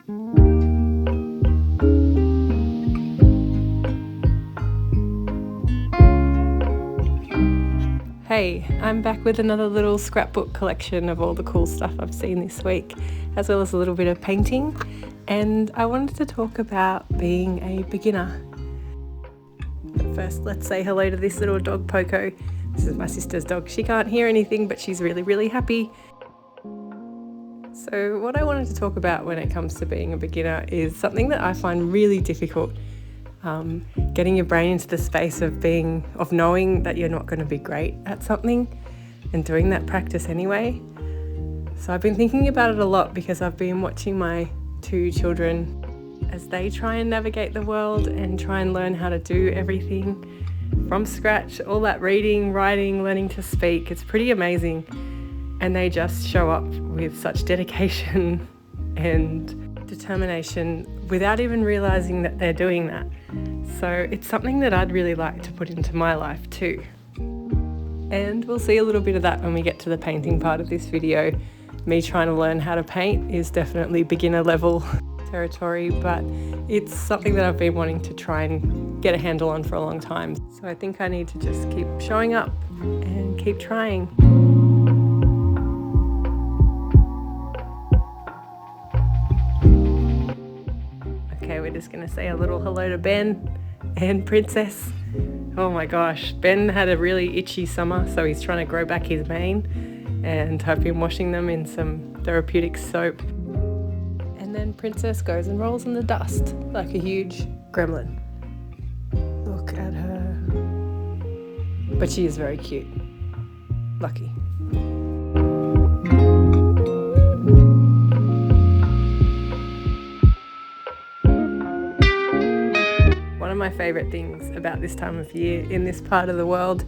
Hey, I'm back with another little scrapbook collection of all the cool stuff I've seen this week, as well as a little bit of painting, and I wanted to talk about being a beginner. But first, let's say hello to this little dog, Poco. This is my sister's dog. She can't hear anything, but she's really, really happy. So what I wanted to talk about when it comes to being a beginner is something that I find really difficult. Getting your brain into the space of knowing that you're not going to be great at something and doing that practice anyway. So I've been thinking about it a lot because I've been watching my two children as they try and navigate the world and try and learn how to do everything from scratch, all that reading, writing, learning to speak. It's pretty amazing. And they just show up with such dedication and determination without even realizing that they're doing that. So it's something that I'd really like to put into my life too. And we'll see a little bit of that when we get to the painting part of this video. Me trying to learn how to paint is definitely beginner level territory, but it's something that I've been wanting to try and get a handle on for a long time. So I think I need to just keep showing up and keep trying. Okay, we're just going to say a little hello to Ben and Princess. Oh my gosh, Ben had a really itchy summer, so he's trying to grow back his mane, and I've been washing them in some therapeutic soap. And then Princess goes and rolls in the dust like a huge gremlin. Look at her. But she is very cute. Lucky. One of my favourite things about this time of year in this part of the world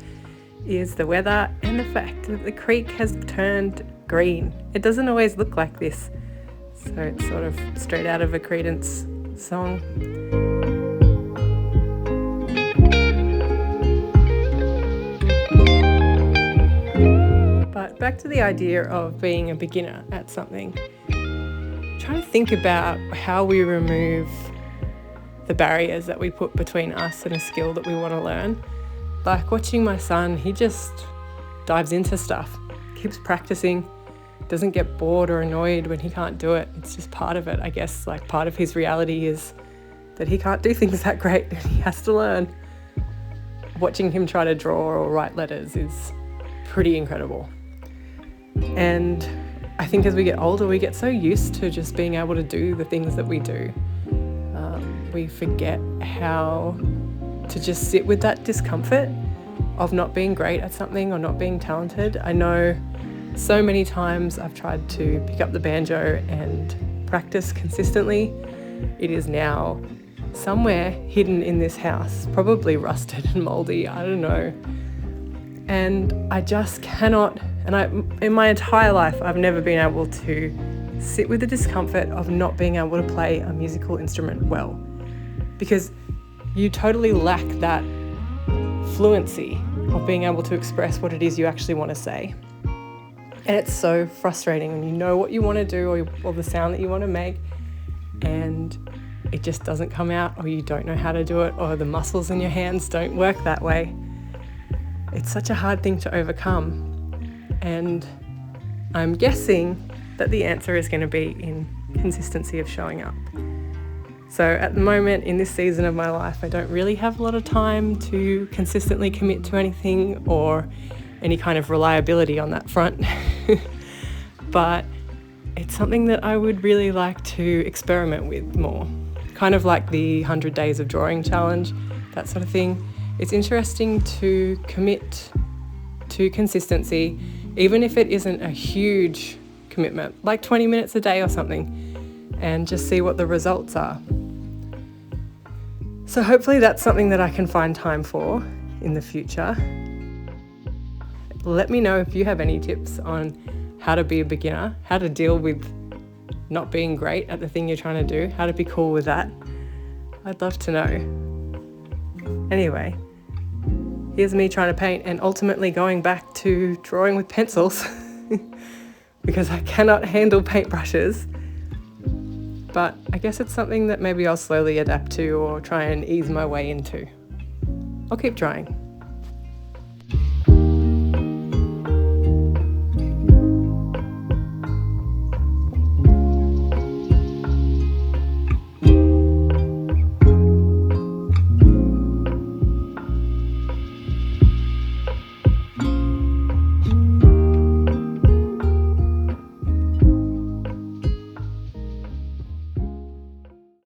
is the weather and the fact that the creek has turned green. It doesn't always look like this, so it's sort of straight out of a Creedence song. But back to the idea of being a beginner at something. Try to think about how we remove the barriers that we put between us and a skill that we want to learn. Like watching my son, he just dives into stuff, keeps practicing, doesn't get bored or annoyed when he can't do it. It's just part of it, I guess. Like part of his reality is that he can't do things that great and he has to learn. Watching him try to draw or write letters is pretty incredible. And I think as we get older, we get so used to just being able to do the things that we do. We forget how to just sit with that discomfort of not being great at something or not being talented. I know so many times I've tried to pick up the banjo and practice consistently. It is now somewhere hidden in this house, probably rusted and mouldy, I don't know. And I just cannot, in my entire life, I've never been able to sit with the discomfort of not being able to play a musical instrument well. Because you totally lack that fluency of being able to express what it is you actually want to say. And it's so frustrating when you know what you want to do or the sound that you want to make, and it just doesn't come out, or you don't know how to do it, or the muscles in your hands don't work that way. It's such a hard thing to overcome. And I'm guessing that the answer is going to be in consistency of showing up. So at the moment in this season of my life, I don't really have a lot of time to consistently commit to anything or any kind of reliability on that front. But it's something that I would really like to experiment with more. Kind of like the 100 Days of Drawing challenge, that sort of thing. It's interesting to commit to consistency, even if it isn't a huge commitment, like 20 minutes a day or something, and just see what the results are. So hopefully that's something that I can find time for in the future. Let me know if you have any tips on how to be a beginner, how to deal with not being great at the thing you're trying to do, how to be cool with that. I'd love to know. Anyway, here's me trying to paint and ultimately going back to drawing with pencils because I cannot handle paintbrushes. but I guess it's something that maybe I'll slowly adapt to or try and ease my way into. I'll keep trying.